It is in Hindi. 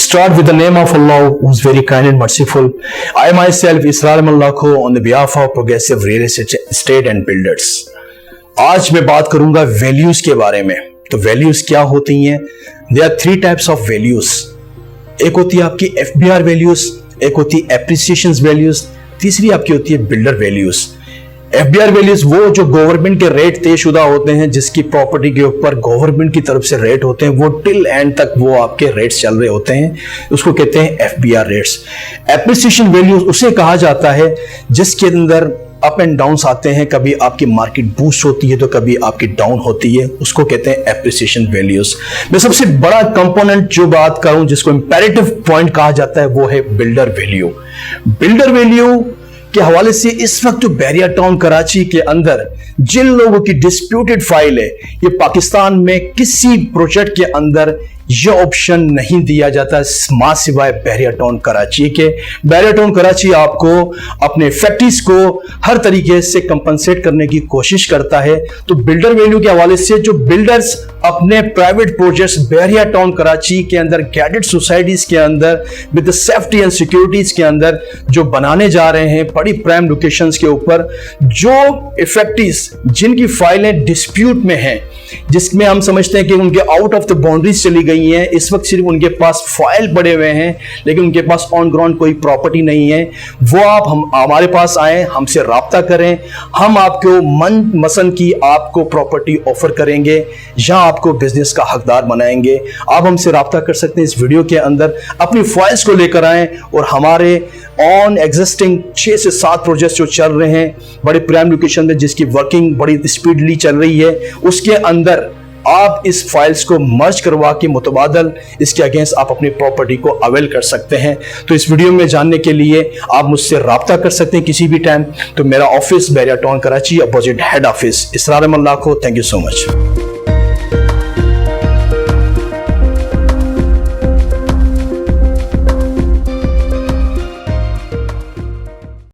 Start with the name of Allah, who is very kind and merciful. I myself, Israr Mallakho, on the behalf of Progressive Real Estate and Builders. आज मैं बात करूंगा वैल्यूज के बारे में। तो वैल्यूज क्या होती हैं? There are 3 types of values. एक होती है आपकी FBR वैल्यूज, एक होती है एप्रिसिएशन वैल्यूज, तीसरी आपकी होती है बिल्डर वैल्यूज। FBR वैल्यूज वो जो गवर्नमेंट के रेट तयशुदा होते हैं, जिसकी प्रॉपर्टी के ऊपर गवर्नमेंट की तरफ से रेट होते हैं, वो टिल एंड तक वो आपके रेट्स चल रहे होते हैं, उसको कहते हैं FBR रेट्स। एप्रिसिएशन वैल्यूज उसे कहा जाता है जिसके अंदर अप एंड डाउन्स आते हैं, कभी आपकी मार्केट बूस्ट होती है तो कभी आपकी डाउन होती है, उसको कहते हैं एप्रिसिएशन वैल्यूज। मैं सबसे बड़ा कंपोनेंट जो बात करूं, जिसको इंपेरेटिव पॉइंट कहा जाता है, वो है बिल्डर वैल्यू। बिल्डर वैल्यू के हवाले से इस वक्त जो बहरिया टाउन कराची के अंदर जिन लोगों की डिस्प्यूटेड फाइल है, ये पाकिस्तान में किसी प्रोजेक्ट के अंदर ये ऑप्शन नहीं दिया जाता मां सिवाय बहरिया टाउन कराची के। बहरिया टाउन कराची आपको अपने फैक्ट्रीज को हर तरीके से कंपनसेट करने की कोशिश करता है। तो बिल्डर वैल्यू के हवाले से जो बिल्डर्स अपने प्राइवेट प्रोजेक्ट्स बहरिया टाउन कराची के अंदर गैटेड सोसाइटीज के अंदर विद सेफ्टी एंड सिक्योरिटीज के अंदर जो बनाने जा रहे हैं बड़ी प्राइम लोकेशंस के ऊपर, जो फैक्ट्रीज जिनकी फाइलें डिस्प्यूट में हैं, जिसमें हम समझते हैं कि उनके आउट ऑफ द बाउंड्रीज चली गई हैं, इस वक्त सिर्फ उनके पास फाइल पड़े हुए हैं लेकिन उनके पास ऑन ग्राउंड कोई प्रॉपर्टी नहीं है, वो आप हमारे पास आए, हमसे राब्ता करें, हम आपको मन मसंद की आपको प्रॉपर्टी ऑफर करेंगे, या आपको बिजनेस का हकदार बनाएंगे। आप हमसे राब्ता कर सकते हैं इस वीडियो के अंदर, अपनी फाइल्स को लेकर आएं और हमारे ऑन एग्जिस्टिंग 6 से 7 प्रोजेक्ट्स जो चल रहे हैं बड़े प्राइम लोकेशन में, जिसकी वर्किंग बड़ी स्पीडली चल रही है, उसके अंदर आप इस फाइल्स को मर्ज करवा के मुतबादल इसके अगेंस्ट आप अपनी प्रॉपर्टी को अवेल कर सकते हैं। तो इस वीडियो में जानने के लिए आप मुझसे राब्ता कर सकते हैं किसी भी टाइम। तो मेरा office Bahria Town Karachi, opposite head office, Israr मल्लाको। Thank you so much.